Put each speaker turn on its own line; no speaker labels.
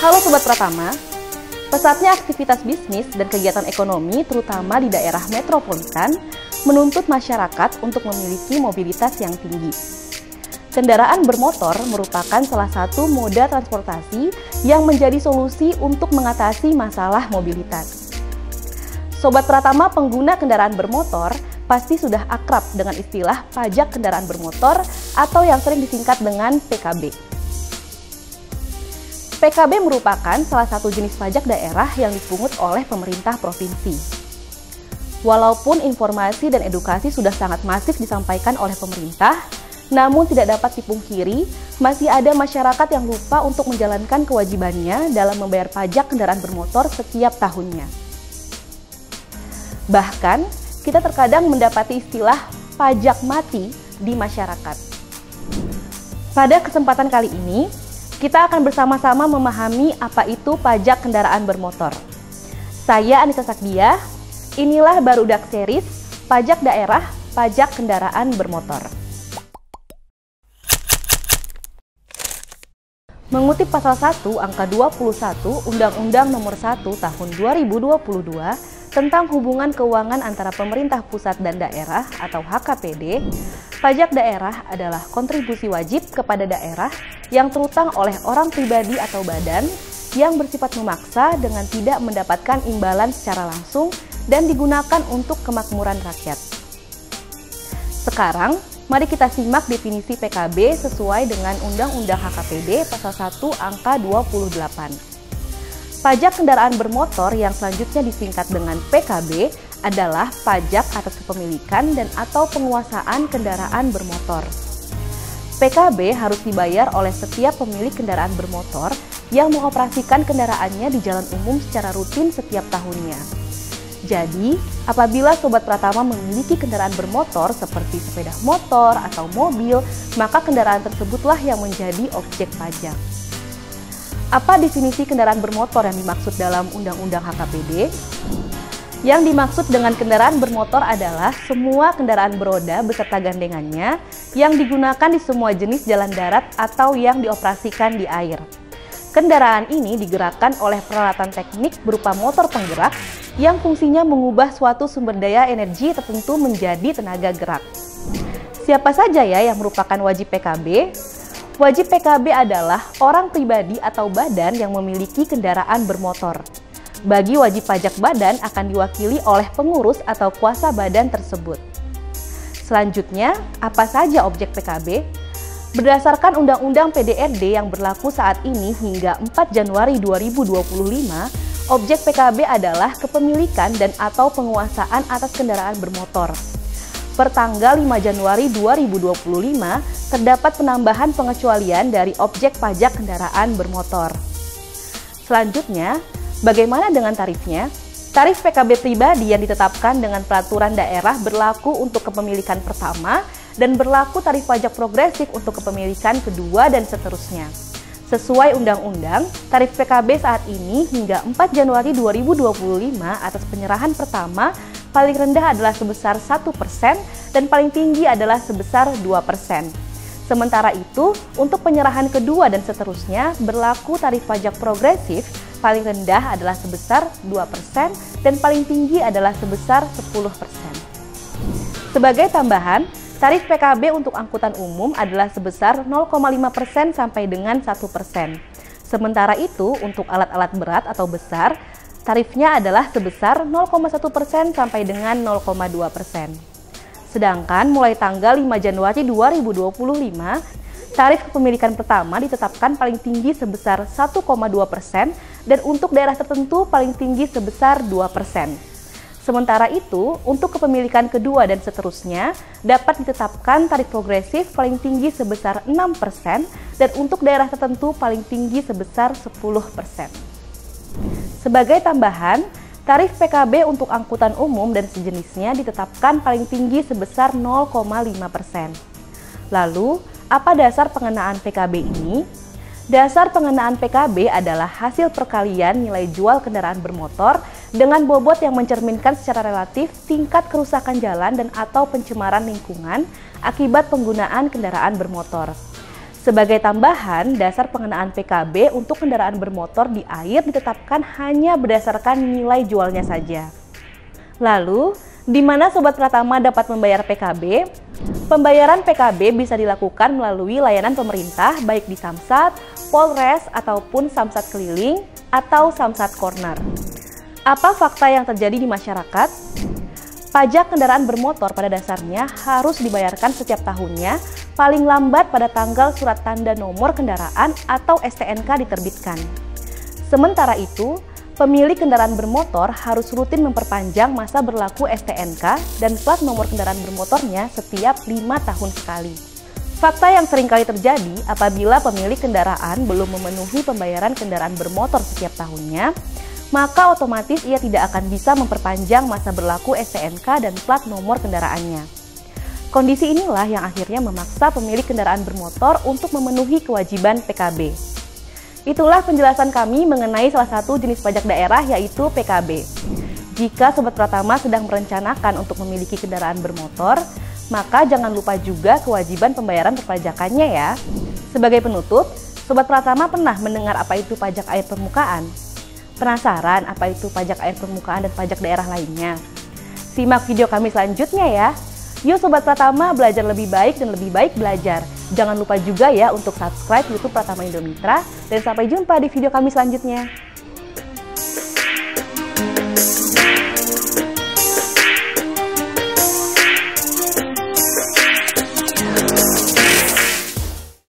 Halo Sobat Pratama, pesatnya aktivitas bisnis dan kegiatan ekonomi terutama di daerah metropolitan menuntut masyarakat untuk memiliki mobilitas yang tinggi. Kendaraan bermotor merupakan salah satu moda transportasi yang menjadi solusi untuk mengatasi masalah mobilitas. Sobat Pratama pengguna kendaraan bermotor pasti sudah akrab dengan istilah pajak kendaraan bermotor atau yang sering disingkat dengan PKB. PKB merupakan salah satu jenis pajak daerah yang dipungut oleh pemerintah provinsi. Walaupun informasi dan edukasi sudah sangat masif disampaikan oleh pemerintah, namun tidak dapat dipungkiri, masih ada masyarakat yang lupa untuk menjalankan kewajibannya dalam membayar pajak kendaraan bermotor setiap tahunnya. Bahkan, kita terkadang mendapati istilah pajak mati di masyarakat. Pada kesempatan kali ini, kita akan bersama-sama memahami apa itu pajak kendaraan bermotor. Saya Anissa Sakdia, inilah Barudak Series, Pajak Daerah, Pajak Kendaraan Bermotor. Mengutip pasal 1 angka 21 Undang-Undang Nomor 1 Tahun 2022 tentang hubungan keuangan antara pemerintah pusat dan daerah atau HKPD, pajak daerah adalah kontribusi wajib kepada daerah yang terutang oleh orang pribadi atau badan yang bersifat memaksa dengan tidak mendapatkan imbalan secara langsung dan digunakan untuk kemakmuran rakyat. Sekarang, mari kita simak definisi PKB sesuai dengan Undang-Undang HKPD pasal 1 angka 28. Pajak kendaraan bermotor yang selanjutnya disingkat dengan PKB adalah pajak atas kepemilikan dan atau penguasaan kendaraan bermotor. PKB harus dibayar oleh setiap pemilik kendaraan bermotor yang mengoperasikan kendaraannya di jalan umum secara rutin setiap tahunnya. Jadi, apabila Sobat Pratama memiliki kendaraan bermotor seperti sepeda motor atau mobil, maka kendaraan tersebutlah yang menjadi objek pajak. Apa definisi kendaraan bermotor yang dimaksud dalam Undang-Undang HKPD? Yang dimaksud dengan kendaraan bermotor adalah semua kendaraan beroda beserta gandengannya yang digunakan di semua jenis jalan darat atau yang dioperasikan di air. Kendaraan ini digerakkan oleh peralatan teknik berupa motor penggerak yang fungsinya mengubah suatu sumber daya energi tertentu menjadi tenaga gerak. Siapa saja ya yang merupakan wajib PKB? Wajib PKB adalah orang pribadi atau badan yang memiliki kendaraan bermotor. Bagi wajib pajak badan akan diwakili oleh pengurus atau kuasa badan tersebut. Selanjutnya, apa saja objek PKB? Berdasarkan Undang-Undang PDRD yang berlaku saat ini hingga 4 Januari 2025, objek PKB adalah kepemilikan dan atau penguasaan atas kendaraan bermotor. Pertanggal 5 Januari 2025, terdapat penambahan pengecualian dari objek pajak kendaraan bermotor. Selanjutnya, bagaimana dengan tarifnya? Tarif PKB pribadi yang ditetapkan dengan peraturan daerah berlaku untuk kepemilikan pertama dan berlaku tarif pajak progresif untuk kepemilikan kedua dan seterusnya. Sesuai undang-undang, tarif PKB saat ini hingga 4 Januari 2025 atas penyerahan pertama paling rendah adalah sebesar 1% dan paling tinggi adalah sebesar 2%. Sementara itu, untuk penyerahan kedua dan seterusnya berlaku tarif pajak progresif paling rendah adalah sebesar 2% dan paling tinggi adalah sebesar 10%. Sebagai tambahan, tarif PKB untuk angkutan umum adalah sebesar 0,5% sampai dengan 1%. Sementara itu, untuk alat-alat berat atau besar, tarifnya adalah sebesar 0,1% sampai dengan 0,2%. Sedangkan mulai tanggal 5 Januari 2025, tarif kepemilikan pertama ditetapkan paling tinggi sebesar 1,2% dan untuk daerah tertentu paling tinggi sebesar 2%. Sementara itu, untuk kepemilikan kedua dan seterusnya dapat ditetapkan tarif progresif paling tinggi sebesar 6% dan untuk daerah tertentu paling tinggi sebesar 10%. Sebagai tambahan, tarif PKB untuk angkutan umum dan sejenisnya ditetapkan paling tinggi sebesar 0,5%. Lalu, apa dasar pengenaan PKB ini? Dasar pengenaan PKB adalah hasil perkalian nilai jual kendaraan bermotor dengan bobot yang mencerminkan secara relatif tingkat kerusakan jalan dan atau pencemaran lingkungan akibat penggunaan kendaraan bermotor. Sebagai tambahan, dasar pengenaan PKB untuk kendaraan bermotor di air ditetapkan hanya berdasarkan nilai jualnya saja. Lalu, di mana Sobat Pratama dapat membayar PKB? Pembayaran PKB bisa dilakukan melalui layanan pemerintah baik di Samsat, Polres, ataupun Samsat Keliling atau Samsat Corner. Apa fakta yang terjadi di masyarakat? Pajak kendaraan bermotor pada dasarnya harus dibayarkan setiap tahunnya, paling lambat pada tanggal surat tanda nomor kendaraan atau STNK diterbitkan. Sementara itu, pemilik kendaraan bermotor harus rutin memperpanjang masa berlaku STNK dan plat nomor kendaraan bermotornya setiap 5 tahun sekali. Fakta yang seringkali terjadi apabila pemilik kendaraan belum memenuhi pembayaran kendaraan bermotor setiap tahunnya, maka otomatis ia tidak akan bisa memperpanjang masa berlaku STNK dan plat nomor kendaraannya. Kondisi inilah yang akhirnya memaksa pemilik kendaraan bermotor untuk memenuhi kewajiban PKB. Itulah penjelasan kami mengenai salah satu jenis pajak daerah, yaitu PKB. Jika Sobat Pratama sedang merencanakan untuk memiliki kendaraan bermotor, maka jangan lupa juga kewajiban pembayaran perpajakannya ya. Sebagai penutup, Sobat Pratama pernah mendengar apa itu pajak air permukaan? Penasaran apa itu pajak air permukaan dan pajak daerah lainnya? Simak video kami selanjutnya ya. Yuk Sobat Pratama belajar lebih baik dan lebih baik belajar. Jangan lupa juga ya untuk subscribe YouTube Pratama Indomitra dan sampai jumpa di video kami selanjutnya.